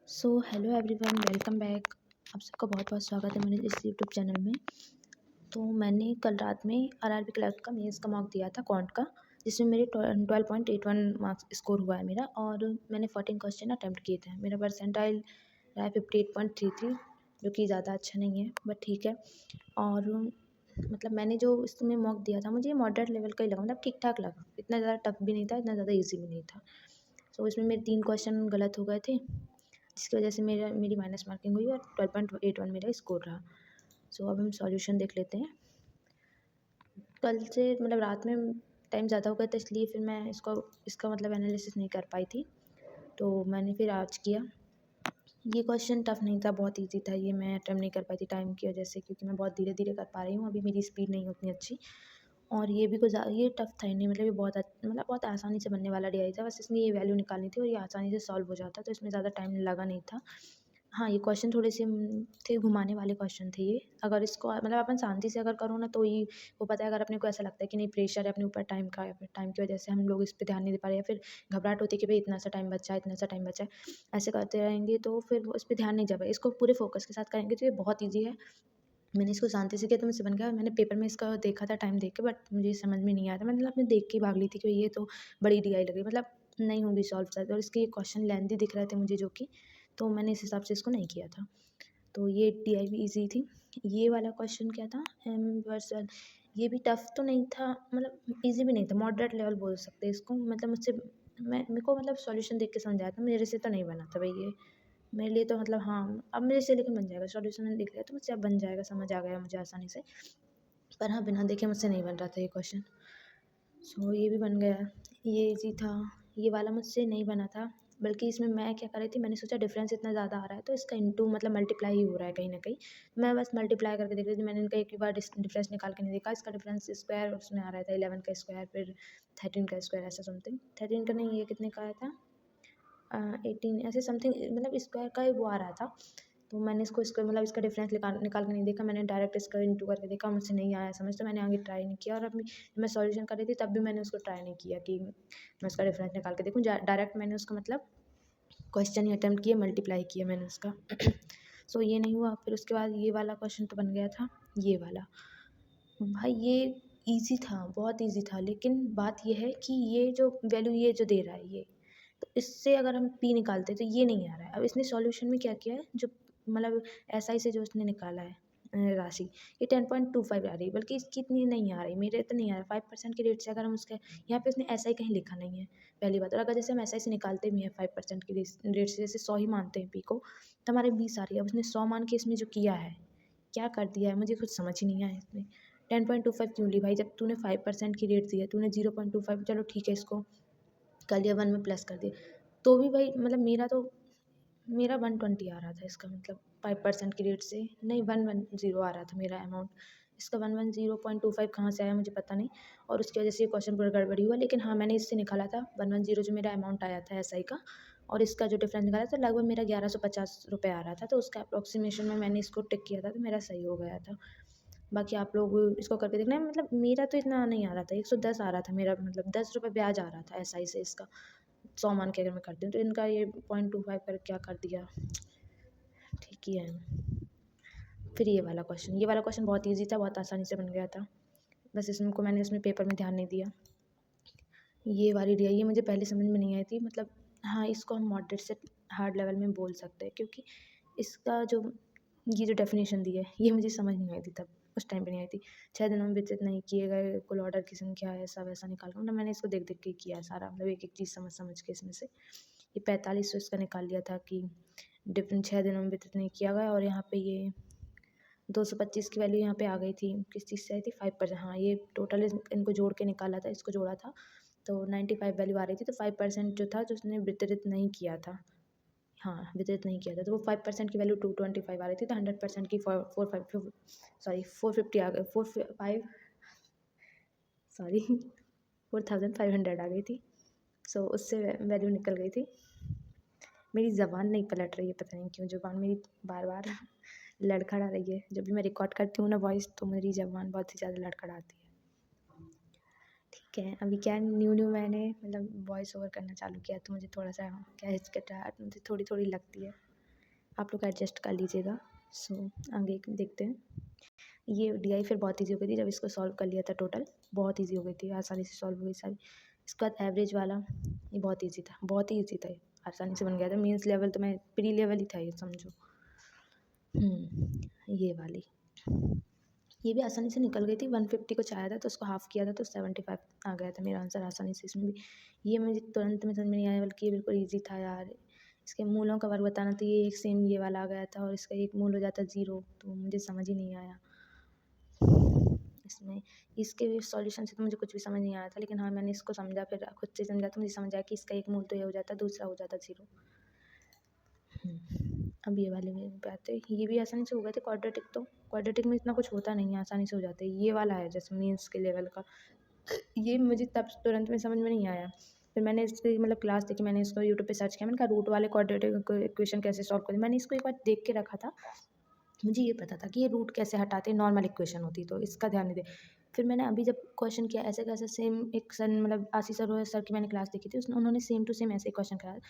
Hello everyone, welcome back. आप सबका बहुत बहुत स्वागत है मेरे इस यूट्यूब चैनल में। तो मैंने कल रात में आरआरबी क्लर्क का मेंस का मॉक दिया था क्वांट का, जिसमें मेरे 12.81 मार्क्स स्कोर हुआ है मेरा, और मैंने 14 क्वेश्चन अटैम्प्ट किए थे। मेरा परसेंटाइल रहा है 58.33, जो कि ज़्यादा अच्छा नहीं है बट ठीक है। और मतलब मैंने जो इसमें मॉक दिया था, मुझे मॉडरेट लेवल का ही लगा, मतलब ठीक ठाक लगा। इतना ज़्यादा टफ भी नहीं था, इतना ज़्यादा ईजी भी नहीं था। इसमें मेरे 3 क्वेश्चन गलत हो गए थे, जिसकी वजह से मेरी माइनस मार्किंग हुई और 12.81 मेरा स्कोर रहा। अब हम सॉल्यूशन देख लेते हैं। कल से मतलब रात में टाइम ज़्यादा हो गया था, इसलिए फिर मैं इसका मतलब एनालिसिस नहीं कर पाई थी, तो मैंने फिर आज किया। ये क्वेश्चन टफ नहीं था, बहुत ईजी था। ये मैं अटेम्प्ट नहीं कर पाई थी टाइम की वजह से, क्योंकि मैं बहुत धीरे धीरे कर पा रही हूँ, अभी मेरी स्पीड नहीं उतनी अच्छी। और ये भी ये टफ था ही नहीं, मतलब ये मतलब बहुत आसानी से बनने वाला डीआई था। बस इसमें ये वैल्यू निकालनी थी और ये आसानी से सॉल्व हो जाता, तो इसमें ज़्यादा टाइम लगा नहीं था। हाँ, ये क्वेश्चन थोड़े से थे, घुमाने वाले क्वेश्चन थे ये। अगर इसको मतलब अपन शांति से अगर करो ना, तो ही वो पता है। अगर अपने को ऐसा लगता है कि नहीं, प्रेशर है अपने ऊपर टाइम का, या फिर टाइम की वजह से हम लोग इस पे ध्यान नहीं दे पा रहे, या फिर घबराहट होती है कि भाई इतना सा टाइम बचा है, इतना सा टाइम बचा है, ऐसे करते रहेंगे तो फिर वो इस पे ध्यान नहीं जा पाएगा। इसको पूरे फोकस के साथ करेंगे तो ये बहुत ईज़ी है। मैंने इसको शांति से किया तो मुझसे बन गया। मैंने पेपर में इसका देखा था टाइम देख के, बट मुझे समझ में नहीं आया था। मतलब मैं देख के ही भाग ली थी कि ये तो बड़ी डीआई लग रही है, मतलब नहीं होगी सॉल्व शायद। और इसके क्वेश्चन लेंथी दिख रहे थे मुझे, जो कि तो मैंने इस हिसाब से इसको नहीं किया था। तो ये डीआई भी ईजी थी। ये वाला क्वेश्चन क्या था, एम वर्सल, ये भी टफ तो नहीं था, मतलब ईजी भी नहीं था, मॉडरेट लेवल बोल सकते हैं इसको। मतलब मेरे को मतलब सॉल्यूशन देख के समझ आया था, मेरे से तो नहीं बना था भाई ये। मेरे लिए तो मतलब हाँ, अब मेरे से लेकिन बन जाएगा। सॉल्यूशन मैंने देख लिया तो मुझसे अब बन जाएगा, समझ आ गया मुझे आसानी से। पर हाँ, बिना देखे मुझसे नहीं बन रहा था ये क्वेश्चन। ये भी बन गया। ये ईज़ी था। ये वाला मुझसे नहीं बना था, बल्कि इसमें मैं क्या कर रही थी, मैंने सोचा डिफरेंस इतना ज़्यादा आ रहा है तो इसका इंटू मतलब मल्टीप्लाई ही हो रहा है कहीं न कहीं। मैं बस मल्टीप्लाई करके देख रही थी। मैंने इनका एक भी बार डिफरेंस निकाल के नहीं देखा। इसका डिफरेंस स्क्वायर उसमें आ रहा था 11 का स्क्वायर, फिर 13 का स्क्वायर, ऐसा समथिंग। 13 का नहीं, ये कितने का आया था, 18 ऐसे समथिंग, मतलब स्क्वायर का ही वो आ रहा था। तो मैंने इसको मतलब इसका डिफरेंस निकाल निकाल के नहीं देखा। मैंने डायरेक्ट इसका इंटू करके देखा, मुझसे नहीं आया समझ, तो मैंने आगे ट्राई नहीं किया। और अभी मैं सॉल्यूशन कर रही थी तब भी मैंने उसको ट्राई नहीं किया कि मैं उसका डिफरेंस निकाल के देखूँ। डायरेक्ट मैंने उसका मतलब क्वेश्चन ही अटेम्प्ट किया, मल्टीप्लाई किया मैंने उसका। ये नहीं हुआ। फिर उसके बाद ये वाला क्वेश्चन तो बन गया था। ये वाला भाई ये ईज़ी था, बहुत ईज़ी था, लेकिन बात ये है कि ये जो वैल्यू ये जो दे रहा है ये, तो इससे अगर हम पी निकालते तो ये नहीं आ रहा है। अब इसने सॉल्यूशन में क्या किया है, जो मतलब एसआई से जो इसने निकाला है राशि, ये 10.25 आ रही है, बल्कि इसकी इतनी नहीं आ रही, मेरे तो नहीं आ रहा। 5% के रेट से अगर हम उसके यहाँ पे उसने एसआई कहीं लिखा नहीं है, पहली बात। और अगर जैसे हम एसआई से निकालते भी हैं 5% के रेट से, जैसे 100 ही मानते हैं पी को, तो हमारे 20 आ रही है। अब उसने 100 मान के इसमें जो किया है, क्या कर दिया है, मुझे कुछ समझ ही नहीं आया इसमें। 10.25 क्यों ली भाई, जब तूने 5% की रेट दी है, तूने 0.25, चलो ठीक है, इसको कर लिया 1 में प्लस कर दिया, तो भी भाई मतलब मेरा 120 आ रहा था इसका, मतलब 5% की रेट से नहीं, 110 आ रहा था मेरा अमाउंट। इसका 110.25 कहाँ से आया मुझे पता नहीं, और उसकी वजह से ये क्वेश्चन पूरा गड़बड़ी हुआ। लेकिन हाँ, मैंने इससे निकाला था 110 जो मेरा अमाउंट आया था एसआई का, और इसका जो डिफरेंस निकाला था लगभग मेरा 1150 रुपये आ रहा था। तो उसका अप्रोक्सीमेशन में मैंने इसको टिक किया था, तो मेरा सही हो गया था। बाकी आप लोग इसको करके देखना। मतलब मेरा तो इतना नहीं आ रहा था, 110 आ रहा था मेरा, मतलब 10 रुपये ब्याज आ रहा था एसआई से इसका। 100 मान के अगर मैं करती हूँ, तो इनका ये 0.25 पर क्या कर दिया, ठीक ही है। फिर ये वाला क्वेश्चन बहुत ईजी था, बहुत आसानी से बन गया था। बस मैंने इसमें पेपर में ध्यान नहीं दिया। ये वाली डी ये मुझे पहले समझ में नहीं आई थी, मतलब हाँ, इसको हम मॉडरेट से हार्ड लेवल में बोल सकते हैं, क्योंकि इसका जो ये जो डेफिनेशन दी है, ये मुझे समझ नहीं आई थी तब, उस टाइम पे नहीं आई थी। 6 दिनों में वितरित नहीं किए गए कुल ऑर्डर की संख्या है, ऐसा वैसा निकाल कर, मतलब मैंने इसको देख देख के किया है सारा, मतलब एक एक चीज़ समझ समझ के इसमें से। ये 4500 इसका निकाल लिया था कि डिफरेंट 6 दिनों में वितरित नहीं किया गया। और यहाँ पे ये 225 की वैल्यू यहाँ पे आ गई थी, किस चीज़ से आई थी, 5%। हाँ, ये टोटल इनको जोड़ के निकाला था, इसको जोड़ा था, तो 95 वैल्यू आ रही थी। तो 5% जो था, जो उसने वितरित नहीं किया था, हाँ वितरित नहीं किया था, तो वो 5% की वैल्यू 225 आ रही थी। तो 100% की 450 आ गई, 4500 आ गई थी। उससे वैल्यू निकल गई थी। मेरी ज़बान नहीं पलट रही है, पता नहीं क्यों, ज़बान मेरी बार बार लड़खड़ा रही है। जब भी मैं रिकॉर्ड करती हूँ ना वॉइस, तो मेरी ज़बान बहुत ही ज़्यादा लड़खड़ाती है। ठीक है, अभी क्या न्यू मैंने मतलब वॉइस ओवर करना चालू किया, तो मुझे थोड़ा सा क्या हिचकिचाहट मुझे थोड़ी थोड़ी लगती है। आप लोग एडजस्ट कर लीजिएगा। सो आगे देखते हैं। ये DI फिर बहुत ईजी हो गई थी जब इसको सॉल्व कर लिया था टोटल, बहुत ईजी हो गई थी, आसानी से सॉल्व हो गई सारी। इसके बाद एवरेज वाला, ये बहुत ईजी था, बहुत ही ईजी था ये, आसानी से बन गया था। मीन्स लेवल तो मैं प्री लेवल ही था ये, समझो। ये वाली, ये भी आसानी से निकल गई थी। 150 कुछ आया था तो उसको हाफ़ किया था तो 75 आ गया था मेरा आंसर आसानी से। इसमें भी ये मुझे तुरंत में समझ में नहीं आया, बल्कि ये बिल्कुल ईजी था यार। इसके मूलों का वर्ग बताना था, ये एक सेम ये वाला आ गया था और इसका एक मूल हो जाता 0, तो मुझे समझ ही नहीं आया इसमें। इसके सॉल्यूशन से तो मुझे कुछ भी समझ नहीं आया था, लेकिन हाँ मैंने इसको समझा, फिर खुद से समझा तो मुझे समझ आया कि इसका एक मूल तो ये हो जाता, दूसरा हो जाता 0। अब ये वाले में पे आते हैं। ये भी आसानी से हो गए थे। क्वाड्रेटिक, तो क्वाड्रेटिक में इतना कुछ होता नहीं है, आसानी से हो जाते हैं। ये वाला है जैसे मीन्स के लेवल का, ये मुझे तब तुरंत में समझ में नहीं आया। फिर मैंने इसकी मतलब क्लास देखी, मैंने इसको यूट्यूब पे सर्च किया, मैंने कहा रूट वाले क्वाड्रेटिक इक्वेशन कैसे सॉल्व करें। मैंने इसको एक बार देख के रखा था, मुझे ये पता था कि ये रूट कैसे हटाते हैं, नॉर्मल इक्वेशन होती तो इसका ध्यान नहीं दे। फिर मैंने अभी जब क्वेश्चन किया ऐसे कैसे, सेम एक सर मतलब आशीष सर की मैंने क्लास देखी थी, उसने उन्होंने सेम टू सेम ऐसे क्वेश्चन कराया।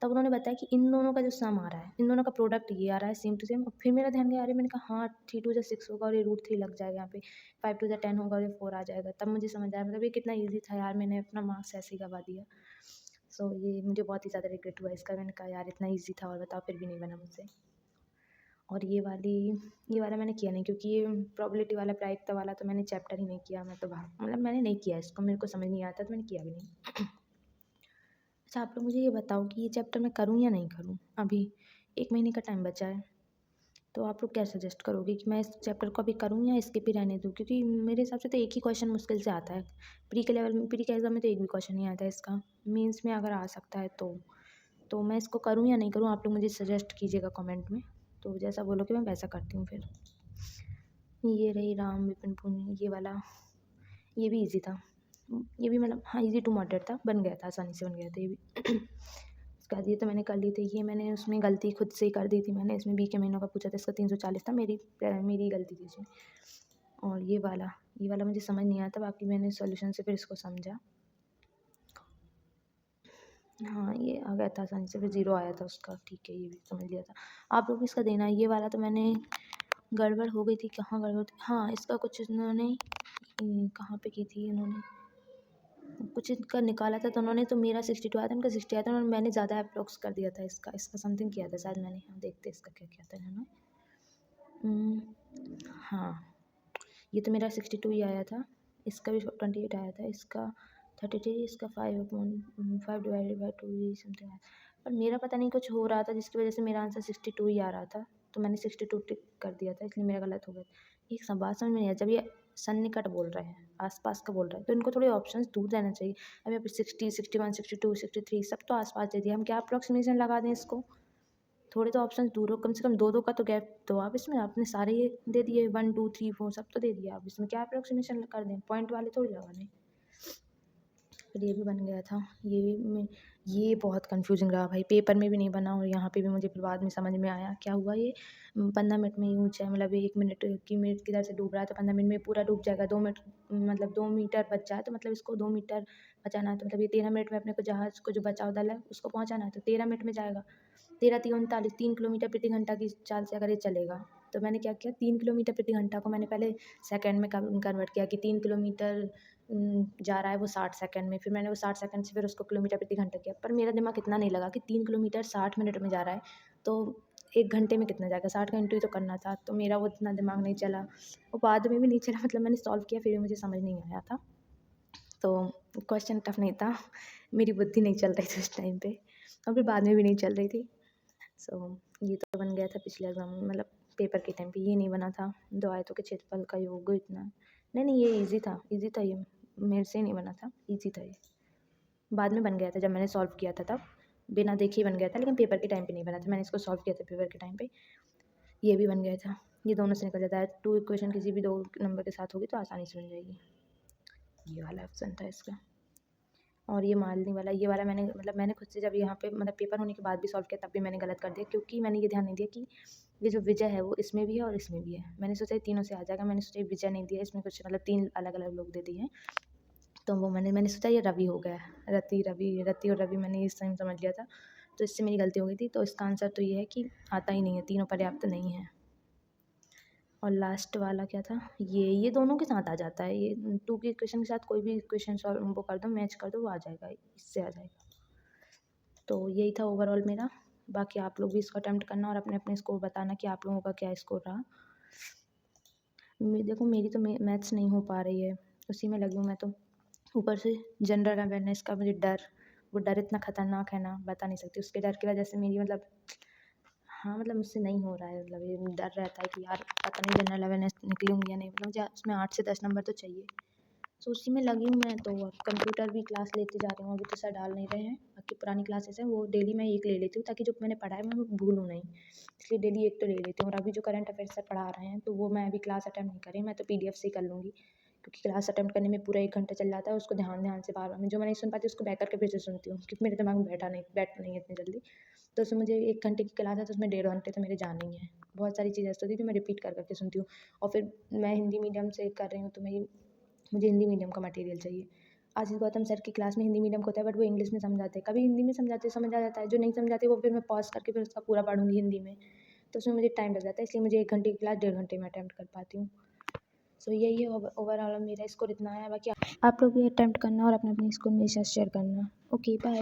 तब उन्होंने बताया कि इन दोनों का जो सम आ रहा है, इन दोनों का प्रोडक्ट ये आ रहा है सेम टू सेम। फिर मेरा ध्यान गया, अरे मैंने कहा हाँ 3 2 6 होगा और ये √3 लग जाएगा यहाँ पे, 5 2 10 होगा और ये 4 आ जाएगा। तब मुझे समझ आया, मतलब ये कितना ईजी था यार, मैंने अपना मार्क्स ऐसे ही गवा दिया। सो ये मुझे बहुत ही ज़्यादा रिग्रेट हुआ इसका। मैंने कहा यार इतना ईजी था और बताओ फिर भी नहीं बना मुझसे। और ये वाला मैंने किया नहीं, क्योंकि ये प्रोबेबिलिटी वाला प्रायिकता वाला तो मैंने चैप्टर ही नहीं किया। मैं तो मतलब मैंने नहीं किया इसको, मेरे को समझ नहीं आता तो मैंने किया भी नहीं। अच्छा आप लोग मुझे ये बताओ कि ये चैप्टर मैं करूँ या नहीं करूँ। अभी 1 महीने का टाइम बचा है, तो आप लोग क्या सजेस्ट करोगे कि मैं इस चैप्टर को अभी करूँ या स्किप ही रहने दूँ? क्योंकि मेरे हिसाब से तो एक ही क्वेश्चन मुश्किल से आता है। प्री के लेवल में, प्री के एग्ज़ाम में तो एक भी क्वेश्चन नहीं आता है इसका। मेंस में अगर आ सकता है तो मैं इसको करूँ या नहीं करूँ, आप लोग मुझे सजेस्ट कीजिएगा कमेंट में। तो जैसा बोलोगे मैं वैसा करती हूँ फिर। ये रही राम विपिन पुन, ये वाला, ये भी इजी था। ये भी मतलब हाँ इजी टू मॉडरेट था, बन गया था, आसानी से बन गया था ये भी। उसके बाद ये तो मैंने कर ली थी। ये मैंने उसमें गलती खुद से ही कर दी थी। मैंने इसमें बी के महीनों का पूछा था, इसका 340 था, मेरी गलती थी इसमें। और ये वाला मुझे समझ नहीं आया था, बाकी मैंने सॉल्यूशन से फिर इसको समझा। हाँ ये आ गया था आसानी से, फिर 0 आया था उसका, ठीक है ये भी समझ लिया था। आप लोग इसका देना। ये वाला तो मैंने गड़बड़ हो गई थी, कहाँ गड़बड़ थी, हाँ इसका कुछ इन्होंने कहाँ पे की थी, इन्होंने कुछ इनका निकाला था तो उन्होंने, तो मेरा 62 आया था, उनका 60 आया था, उन्होंने मैंने ज़्यादा अप्रोक्स कर दिया था इसका समथिंग किया था शायद मैंने। हाँ देखते इसका क्या किया था इन्होंने। हाँ ये तो मेरा 62 ही आया था, इसका भी 28 आया था, इसका 33, इसका 5 डिवाइडेड बाई 2 ये समथिंग आया। पर मेरा पता नहीं कुछ हो रहा था जिसकी वजह से मेरा आंसर 62 ही आ रहा था, तो मैंने 62 टिक कर दिया था, इसलिए मेरा गलत हो गया। एक सब बात समझ में नहीं आया, जब ये सन्निकट बोल रहे हैं, आसपास का बोल रहे हैं, तो इनको थोड़े ऑप्शंस दूर रहना चाहिए। अब यहाँ पे 60 61 62 63 सब तो आसपास दे दिया, हम क्या अप्रोक्सीमेशन लगा दें इसको। थोड़े तो ऑप्शंस दूर हो, कम से कम 2 का तो गैप दो आप इसमें। आपने सारे ये दे दिए 1 2 3 4 सब तो दे दिया, आप इसमें क्या अप्रोक्सीमेशन कर दें, पॉइंट वाले थोड़ी लगाने। फिर ये भी बन गया था। ये बहुत कन्फ्यूजिंग रहा भाई, पेपर में भी नहीं बना और यहाँ पे भी मुझे फिर बाद में समझ में आया क्या हुआ। ये 15 मिनट में ही ऊँचा है, मतलब 1 मिनट की मिनट किधर से डूब रहा है तो 15 मिनट में पूरा डूब जाएगा। 2 मिनट मतलब 2 मीटर बच जाए तो मतलब इसको 2 मीटर बचाना है, तो मतलब ये 13 मिनट में अपने को जहाज़ को जो बचाव दल है उसको पहुँचाना है, तो 13 मिनट में जाएगा। 13 3 39, 3 किलोमीटर प्रति घंटा की चाल से अगर ये चलेगा, तो मैंने क्या किया, 3 किलोमीटर प्रति घंटा को मैंने पहले सेकंड में कन्वर्ट किया कि 3 किलोमीटर जा रहा है वो 60 सेकंड में। फिर मैंने वो 60 सेकंड से फिर उसको किलोमीटर प्रति घंटा किया। पर मेरा दिमाग इतना नहीं लगा कि 3 किलोमीटर 60 मिनट में जा रहा है, तो 1 घंटे में कितना जाएगा, 60 का इंटू ही तो करना था, तो मेरा वो इतना दिमाग नहीं चला। वो बाद में भी नहीं चला, मतलब मैंने सॉल्व किया फिर भी मुझे समझ नहीं आया था। तो क्वेश्चन टफ नहीं था, मेरी बुद्धि नहीं चल रही थी उस टाइम पे, और फिर बाद में भी नहीं चल रही थी। सो ये तो बन गया था पिछले एग्ज़ाम में, मतलब पेपर के टाइम पे ये नहीं बना था। 2 आयतों के क्षेत्रफल का योग इतना, नहीं ये ईजी था ये, मेरे से नहीं बना था, ईजी था ये। बाद में बन गया था जब मैंने सॉल्व किया था, तब बिना देखे ही बन गया था, लेकिन पेपर के टाइम पे नहीं बना था। मैंने इसको सॉल्व किया था पेपर के टाइम पे, ये भी बन गया था। ये दोनों से निकल जाता है, 2 इक्वेशन किसी भी 2 नंबर के साथ होगी तो आसानी से बन जाएगी। ये वाला ऑप्शन था इसका। और ये मालनी वाला, ये वाला मैंने खुद से जब यहाँ पे मतलब पेपर होने के बाद भी सॉल्व किया, तब भी मैंने गलत कर दिया, क्योंकि मैंने ये ध्यान नहीं दिया कि ये जो विजय है वो इसमें भी है और इसमें भी है। मैंने सोचा तीनों से आ जाएगा, मैंने सोचा विजय नहीं दिया इसमें, कुछ मतलब 3 अलग अलग लोग दे दिए हैं, तो वो मैंने सोचा ये रवि हो गया, रति और रवि मैंने इस टाइम समझ लिया था। तो इससे मेरी गलती हो गई थी। तो इसका आंसर तो ये है कि आता ही नहीं है, तीनों पर्याप्त नहीं है। और लास्ट वाला क्या था, ये दोनों के साथ आ जाता है, ये 2 के इक्वेशन के साथ कोई भी इक्वेशन सॉल्व वो कर दो, मैच कर दो, वो आ जाएगा, इससे आ जाएगा। तो यही था ओवरऑल मेरा। बाकी आप लोग भी इसको अटेम्प्ट करना और अपने अपने स्कोर बताना कि आप लोगों का क्या स्कोर रहा। देखो मेरी तो मैथ्स नहीं हो पा रही है, उसी में लगी हूँ मैं तो। ऊपर से जनरल अवेयरनेस का मुझे डर, वो डर इतना ख़तरनाक है ना, बता नहीं सकती। उसके डर की वजह से मेरी मतलब हाँ, मतलब मुझसे नहीं हो रहा है, मतलब ये डर रहता है कि यार पता नहीं जनरल अवेयरनेस निकलूँगी या नहीं, मतलब मुझे उसमें 8 से 10 नंबर तो चाहिए। तो उसी में लगी हूँ मैं। तो कंप्यूटर भी क्लास लेते जा रही हूँ, अभी तो सर डाल नहीं रहे हैं। बाकी पुरानी क्लासेस हैं वो डेली मैं एक ले लेती हूँ, ताकि जो मैंने पढ़ा है मैं वो भूलूँ नहीं, इसलिए डेली एक तो ले लेती हूँ। और अभी जो करंट अफेयर्स सर पढ़ा रहे हैं तो वो मैं अभी क्लास अटेम्प्ट नहीं कर रही, मैं तो PDF से ही कर लूँगी, क्योंकि क्लास अटेम्प्ट करने में पूरा 1 घंटा चल जाता है। उसको ध्यान से बार बार जो मैं नहीं सुन पाती उसको बैक करके फिर से सुनती हूँ, क्योंकि मेरे दिमाग में बैठता नहीं है इतनी जल्दी। तो उसमें मुझे 1 घंटे की क्लास है तो उसमें 1.5 घंटे तो मेरे जाने ही हैं। बहुत सारी चीज़ें ऐसी होती है जो मैं रिपीट कर के सुनती हूँ। और फिर मैं हिंदी मीडियम से कर रही हूँ, तो मुझे हिंदी मीडियम का मटेरियल चाहिए। आशीष गौतम सर की क्लास में हिंदी मीडियम का होता है, बट वो इंग्लिश में समझाते हैं, कभी हिंदी में समझाते समझ आ जाता है, जो नहीं समझाते वो फिर मैं पॉज़ करके फिर उसका पूरा पढ़ूँगी हिंदी में, तो उसमें मुझे टाइम लग जाता है। इसलिए मुझे 1 घंटे की क्लास 1.5 घंटे में अटेम्प्ट कर पाती हूँ। सो यही है, ओवरऑल मेरा स्कोर इतना है। बाकी आप लोग भी अटेम्प्ट करना और अपने स्कोर मेरे साथ शेयर करना। Okay, bye.